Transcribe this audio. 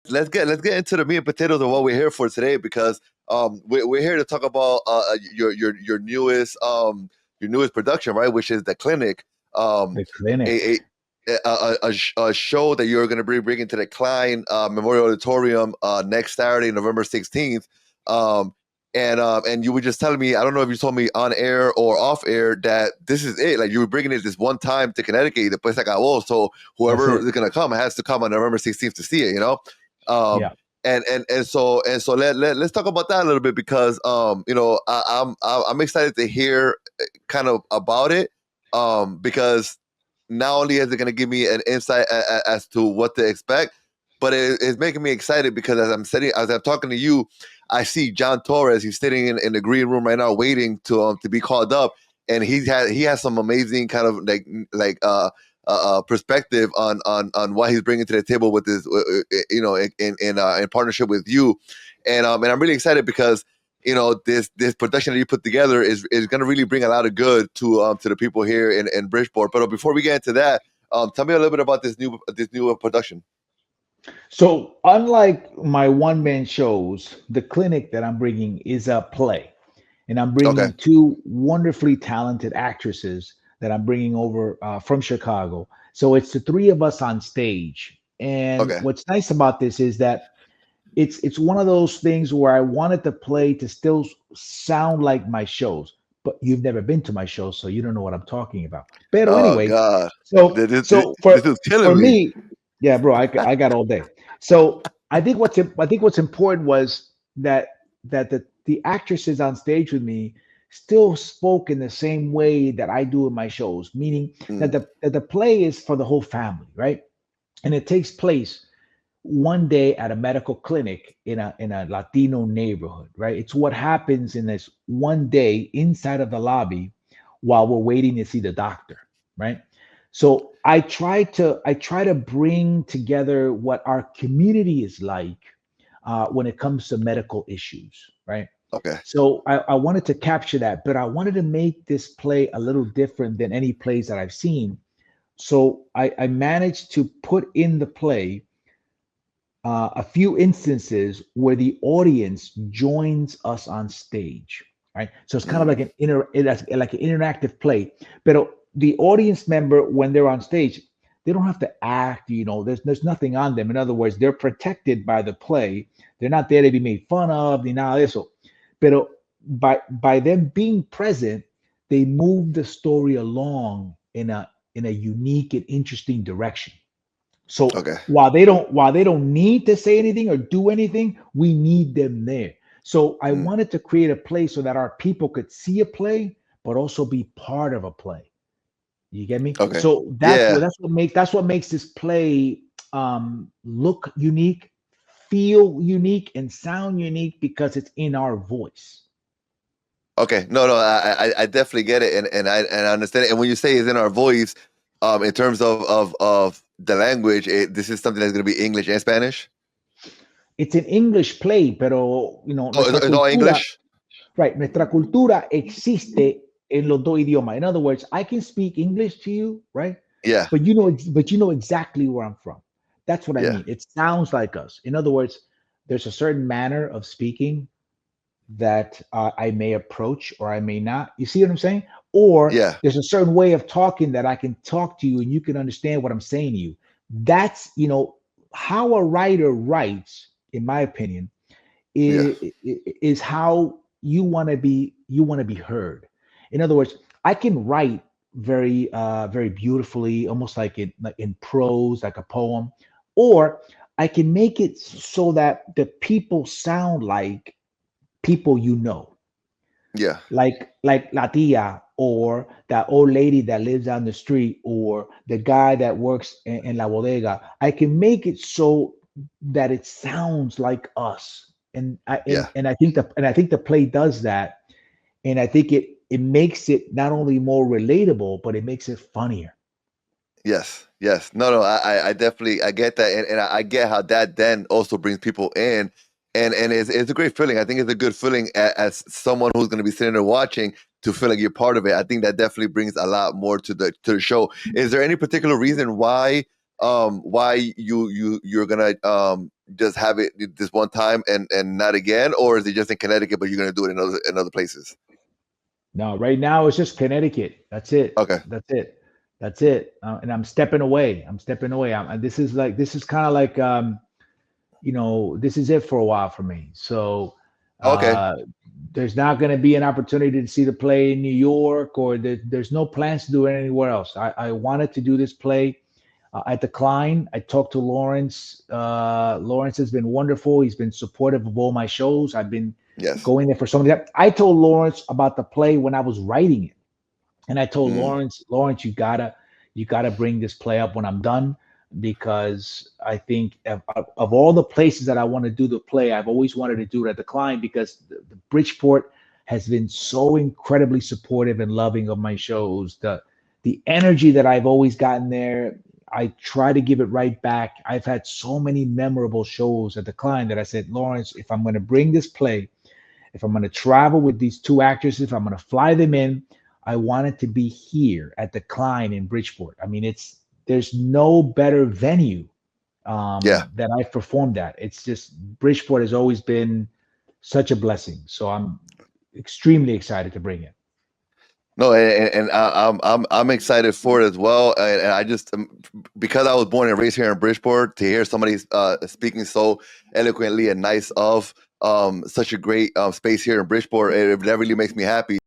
let's get into the meat and potatoes of what we're here for today, because we're here to talk about your newest production, right, which is the clinic, um The clinic. a a show that you're going to be bringing to the Klein Memorial Auditorium next Saturday, November 16th. Um, and you were just telling me, I don't know if you told me on air or off air, that this is it. Like, you were bringing it this one time to Connecticut, the place like, oh, so That's whoever it. is going to come has to come on November 16th to see it, you know? Um, Yeah. and so let's talk about that a little bit, because I'm excited to hear kind of about it, because not only is it going to give me an insight as to what to expect, but it's making me excited, because as I'm talking to you, I see John Torres. He's sitting in the green room right now, waiting to be called up, and he has some amazing kind of perspective on what he's bringing to the table with this, in partnership with you, and I'm really excited, because this production that you put together is going to really bring a lot of good to the people here in Bridgeport. But before we get into that, tell me a little bit about this new production. So, unlike my one man shows, the clinic that I'm bringing is a play. And I'm Okay. bringing two wonderfully talented actresses that I'm bringing over from Chicago. So, it's the three of us on stage. And Okay. what's nice about this is that it's one of those things where I wanted the play to still sound like my shows, but you've never been to my show, so you don't know what I'm talking about. But Oh anyway, God, so this, this, so this is for killing me. me, yeah, bro, I got all day. So I think what's important was that the actresses on stage with me still spoke in the same way that I do in my shows, meaning Mm, that the play is for the whole family, right? And it takes place one day at a medical clinic in a Latino neighborhood, right? It's what happens in this one day inside of the lobby while we're waiting to see the doctor, right? So I try to bring together what our community is like when it comes to medical issues, right? okay. So I wanted to capture that, but I wanted to make this play a little different than any plays that I've seen. So I managed to put in the play a few instances where the audience joins us on stage, right? So it's kind of Mm, like an interactive play. But the audience member, when they're on stage, they don't have to act. There's nothing on them. In other words, they're protected by the play. They're not there to be made fun of, ni nada de eso. But by them being present, they move the story along in a unique and interesting direction. So okay. while they don't need to say anything or do anything, we need them there. So I Mm, wanted to create a play so that our people could see a play, but also be part of a play. You get me? okay. So Yeah. that's what makes this play look unique, feel unique, and sound unique because it's in our voice. Okay. No, no, I definitely get it, and I understand it. And when you say it's in our voice, in terms of the language, this is something that's going to be English and Spanish. It's an English play, pero Oh, it's all English. right, nuestra cultura existe en los dos idiomas. In other words, I can speak English to you, right? Yeah. But you know exactly where I'm from. That's what I Yeah. mean. It sounds like us. In other words, there's a certain manner of speaking that I may approach or I may not. You see what I'm saying? Or Yeah. there's a certain way of talking that I can talk to you and you can understand what I'm saying to you. That's, how a writer writes, in my opinion, Yeah. is how you want to be heard. In other words, I can write very beautifully, almost like in prose, like a poem, or I can make it so that the people sound like people Yeah. like La Tia, or that old lady that lives down the street, or the guy that works in La Bodega. I can make it so that it sounds like us, and Yeah. I think the play does that, and I think it makes it not only more relatable, but it makes it funnier. Yes, yes. No, no, I definitely I get that, and I get how that then also brings people in, and it's a great feeling. I think it's a good feeling as someone who's going to be sitting there watching, to feel like you're part of it. I think that definitely brings a lot more to the show. Is there any particular reason why you're gonna just have it this one time and not again, or is it just in Connecticut, but you're going to do it in other places? No, right now it's just Connecticut. That's it. Okay. That's it. That's it. And I'm stepping away. I'm stepping away. This is kind of like this is it for a while for me. So Okay. uh, there's not going to be an opportunity to see the play in New York, or there's no plans to do it anywhere else. I wanted to do this play at the Klein. I talked to Lawrence. Lawrence has been wonderful. He's been supportive of all my shows. I've been Yes. going there for so many. I told Lawrence about the play when I was writing it, and I told Mm. Lawrence, you gotta bring this play up when I'm done, because I think of all the places that I want to do the play, I've always wanted to do it at the Klein, because the Bridgeport has been so incredibly supportive and loving of my shows. The energy that I've always gotten there, I try to give it right back. I've had so many memorable shows at the Klein that I said, Lawrence, if I'm going to bring this play, if I'm going to travel with these two actresses, if I'm going to fly them in, I want it to be here at the Klein in Bridgeport. I mean, there's no better venue Yeah. that I've performed at. It's just Bridgeport has always been such a blessing. So I'm extremely excited to bring it. No, and I'm excited for it as well. And I just because I was born and raised here in Bridgeport, to hear somebody speaking so eloquently and nice of such a great space here in Bridgeport, that really makes me happy.